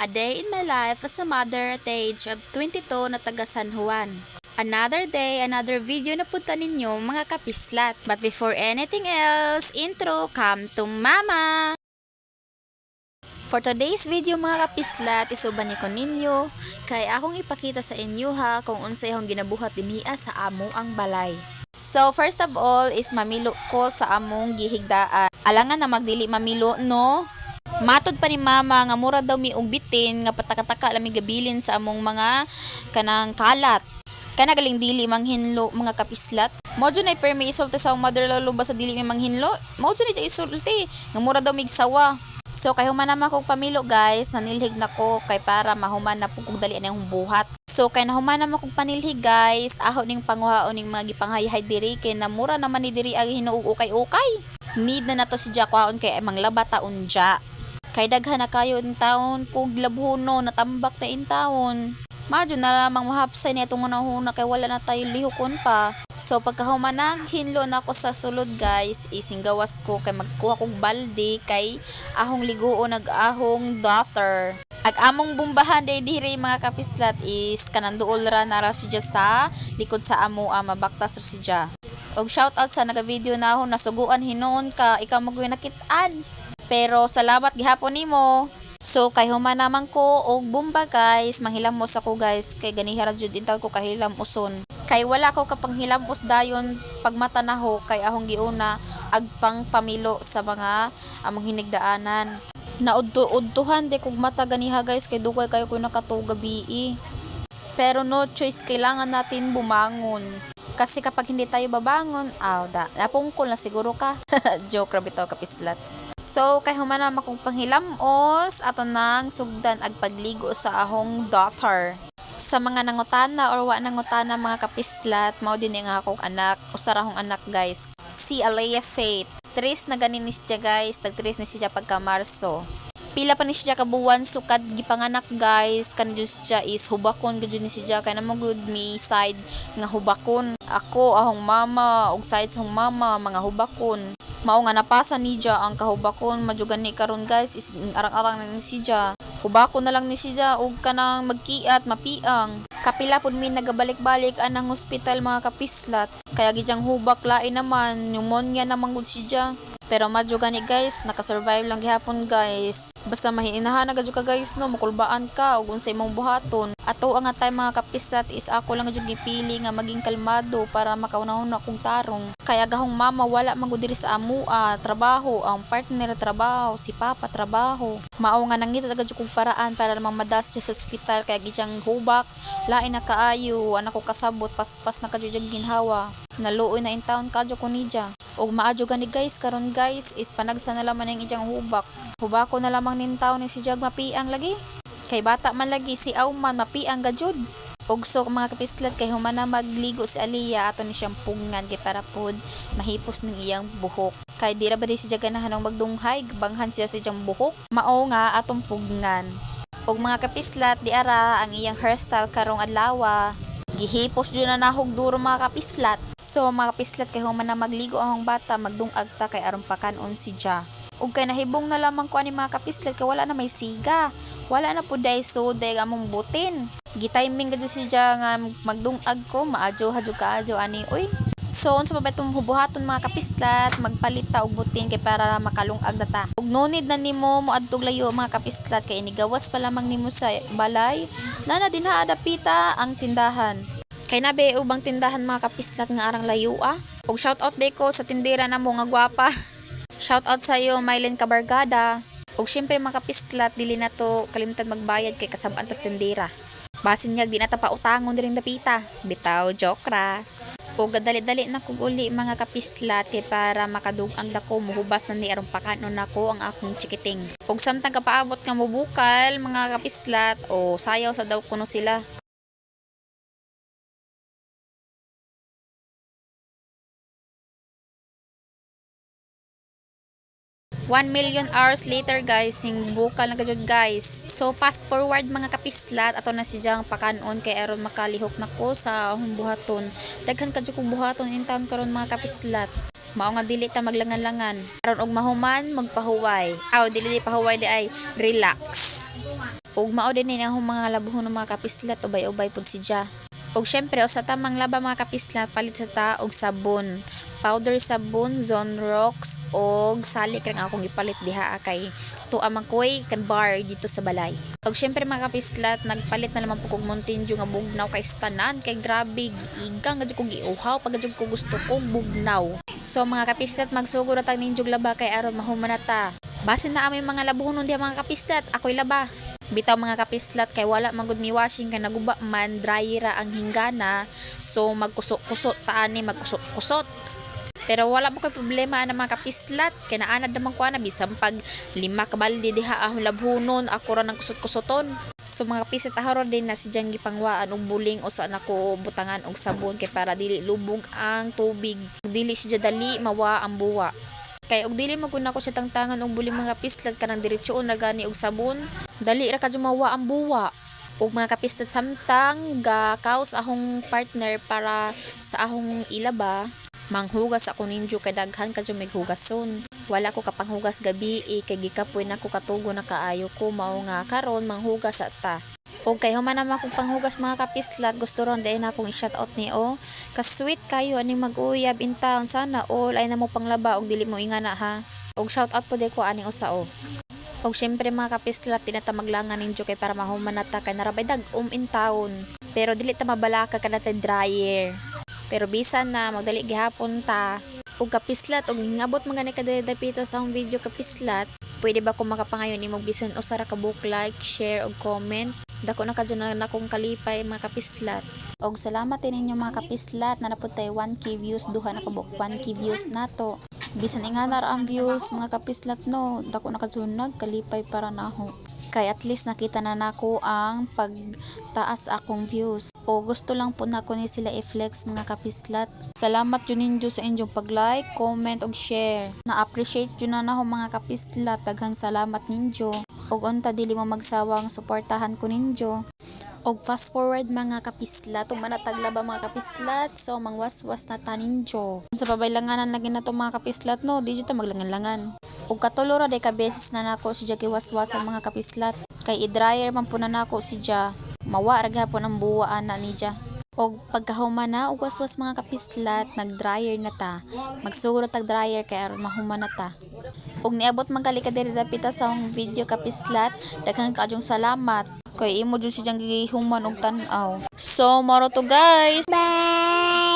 A day in my life as a mother at the age of 22 na taga San Juan. Another day, another video na punta ninyo mga kapislat. But before anything else, intro, come to mama! For today's video mga kapislat, isuban ni ko ninyo, kay akong ipakita sa inyo ha kung unsay akong ginabuhat dinhiya sa amo ang balay. So first of all is mamilo ko sa among gihigdaan. Alangan na magdili mamilo no? Matod pa ni mama nga mura daw mi og bitin nga patakataka lami gabilin sa among mga kanang kalat. Kana galing dili manghinlo mga kapislat. Mao jud nay permi isulti sa mother lalo ba sa dili mi manghinlo? Mao jud ni isulti nga mura daw mig sawa. So kay human naman kog pamilo guys, nanilhig nako kay para mahuman na pug kog dali anang buhat. So kay nahuman naman kog panilhig guys, aho ning panguhaon ning mga gipanghayhay diri kay namura naman ni diri ag hinuukay-ukay. Need na nato si Jakwaon kay manglaba taon ja. Kay daghan na kayo ng taon kog labhono natambak na in taon. Madyo na lamang mahapsay niya itong unahuna kay wala na tayo lihukon pa. So pagkahumanag hinlo na ako sa sulod guys, isinggawas ko kay magkuha kong balde kay ahong liguon nag-ahong daughter. Ag among bumbahan day diri mga kapislat is kananduol ra nara siya sa likod sa amo mabaktas ra siya. Og shout out sa naga-video na ako nasuguan hinuon ka ikaw magwi nakit-an. Pero salamat gihapon nimo. So kay human naman ko og bumba guys, manghilamos ako guys kay ganihara jud intaw ko kahilamuson. Kay wala ko kapanghilamos dayon pagmata naho kay ahong giuna agpang pamilo sa mga among hinigdaanan. Naudto-udtuhan de kog mata ganiha guys kay dugay kayo ko nakatuga gabi. Pero no choice, kailangan natin bumangon. Kasi kapag hindi tayo babangon, napungkol na siguro ka. Joke ra bitaw kapislat. So kay human naman kong panghilamos ato nang sugdan ag pagligo sa ahong daughter. Sa mga nangutana or wa nangutana mga kapislat, mao din nga akong anak, usara akong anak guys. Si Alea Faith. Tres na ganin ni siya guys, nagtres ni siya pagka Marso. Pila pa ni siya kabuwan sukad gipanganak guys, kan jud siya is hubakon gud ni siya kay namo good me side nga hubakon. Ako ahong mama ug side sa ahong mama mga hubakon. Mao nga napasa ni siya ang kahubakon majugan ni karon guys is arang-arang na ni siya. Hubakon na lang ni siya ug kanang magkiat mapiang. Kapila pud mi nagabalik-balik anang hospital mga kapislat. Kaya gidyang hubak lain naman, pneumonia naman gud siya. Pero madyo gani guys, nakasurvive lang gihapon guys. Basta mahinahan na gadyo ka guys no, makulbaan ka ug unsay imong buhaton. Ato ang atay mga kapislat is ako lang gadyo gipili nga maging kalmado para makaunahon akong tarong. Kaya gahong mama wala man gud diri sa amua, trabaho, ang partner trabaho, si papa trabaho. Mao nga nangita gadyo kog paraan para mamadas siya sa ospital kaya gidyang hubak, lain na kaayo, anak ko kasabot paspas na kadyo ginhawa. Naluoy na in town kadyo ko nidya. Og maadyo gani guys karon guys is panagsa na lamang ning ijang hubak. Hubako na lamang nin taon ni si Jag mapiang lagi. Kay bata man lagi si Auman mapiang gajud. Og so mga kapislat kay human na magligo si Aliyah ato ni siyang pungan kay para pod mahipos ning iyang buhok. Kay dira ba di si Jag ganahan magdunghay banghan siya sa iyang buhok. Mao nga atong pungan. Og mga kapislat di ara ang iyang hairstyle karong adlaw. Gihipos jud na nahog duro mga kapislat. So mga kapislat kay human na magligo ang bata magdungag ta kay aron pakanon si Ja. Ug kay nahibong na lamang ko ani mga kapislat kay wala na may siga. Wala na pud day soday among butin. Gitiming gid si Ja nga magdungag ko maadyo hadyo kaadyo ani oy. So unsa pa ba itong hubuhaton mga kapislat, magpalit ta og butin kay para makalungag na ta. Ug no need na nimo moadtog layo mga kapislat kay inigawas pa lamang nimo sa balay. Nana dinha adapita ang tindahan. Kay nabe ubang tindahan mga kapislat nga arang layo Og shout out day ko sa tindera na mo nga gwapa. Shout out sa iyo Mylen Cabargada. Og syempre mga kapislat dili na to kalimtan magbayad kay kasab-an tas tindera. Basin niya di na ta pautangon diring dapita. Bitaw joke ra. O gadali-dali na kog uli mga kapislat kay para makadugang dako muhubas na ni aron pakanon nako ang akong chikiting. Og samtang kapaabot nga mubukal mga kapislat o sayaw sa daw kuno sila. 1,000,000 hours later guys, sing bukal na gajud guys. So fast forward mga kapislat, ato na si Jang pakanon kay aron makalihok nako sa akong buhaton. Daghan kadyo kog buhaton in town karon mga kapislat. Mao nga dili ta maglangan-langan. Aron og mahuman magpahuway. Aw dili pahuway di ay relax. Ug mao din ni akong mga labuhon ng mga kapislat ubay-ubay pud si Ja. Ug syempre sa tamang laba mga kapislat palit sa ta og sabon. Powder sabon, Zone Rocks og salik lang akong ipalit diha kay tuwa man koy kan bar dito sa balay. Ug syempre mga kapislat nagpalit na naman po kog Mountain Dew nga bugnaw kay stanan kay grabe giigang gadyo ko giuhaw pag gadyo ko gusto kog bugnaw. So mga kapislat magsugod tag ninjog laba kay aron mahuman na ta. Basin na amay mga labuhon diha mga kapislat, ako'y laba. Bitaw mga kapislat kay wala magud mi washing kay naguba man dry ra ang hinggana, so magkusot-kusot ta ani magkusot-kusot. Pero wala mo kay problema na mga kapislat kay naanad naman ko na bisan pag 5 ka balde diha ahon labhunon ako ra nang kusot-kusoton. So mga kapislat ahoro din na si Janggi pangwaan og buling usa nako butangan og sabon kay para dili lubog ang tubig, dili siya dali mawa ang buwa. Kay og dili maguna ko siya tangtangan og buling mga kapislat kanang diretsoon ra gani og sabon, dali ra kadyo mawa ang buwa. Og mga kapislat samtang gakaos ahong partner para sa ahong ilaba, manghugas ako ninyo kay daghan kadyo may hugason. Wala ko kapanghugas gabi kay gikapoy na ko katugo na kaayo ko mao nga karon manghugas ta. Og kay human naman akong panghugas mga kapislat, gusto ron dahil na akong i-shoutout ni o. Ka-sweet kayo aning mag-uyab in town, sana all ay namo panglaba og dili mo ingana ha. Og shoutout po di ko aning usa o. Og syempre mga kapislat tinata maglangan ninyo kay para mahuman na ta kay narabay dag in town. Pero dili ta mabalaka kada ta dryer. Pero bisan na magdali gihapon ta. Og kapislat og ngabot mga ni kadadapita sa akong video kapislat, pwede ba ko makapangayon imong bisan usa ra ka book like, share og comment. Dako na kadyo na akong kalipay mga kapislat. Og salamat din ninyo mga kapislat na naputay 1k views duha na kabuk 1k views nato. Bisan ingana ra ang views mga kapislat no, dako na kadyo nagkalipay para naho. Kay at least nakita na nako ang pagtaas akong views. O gusto lang po nako ni sila i-flex mga kapislat. Salamat yun ninyo sa inyong pag-like, comment og share. Na-appreciate yun na ako mga kapislat. Daghang salamat ninyo. Og unta dili mo magsawang suportahan ko ninyo. Og fast forward mga kapislat, manatagla ba mga kapislat, so mangwaswas na ta ninyo. Sa pabaylanganan lagi na to mga kapislat no, di ta maglangan-langan. Og katulo ra day ka beses na nako si Jackie waswasan mga kapislat. Kay i-dryer man po na nako si Ja. Mawa ra gyapon ang buwaan na ni Ja. Og pagkahuman na og waswas mga kapislat, nag-dryer na ta. Magsugod tag dryer kay aron mahuman na ta. Og niabot man kali ka diri dapita sa akong video kapislat, daghang kaadyong salamat. Kay imo jud si Janggi human og tan-aw. So moro to guys. Bye.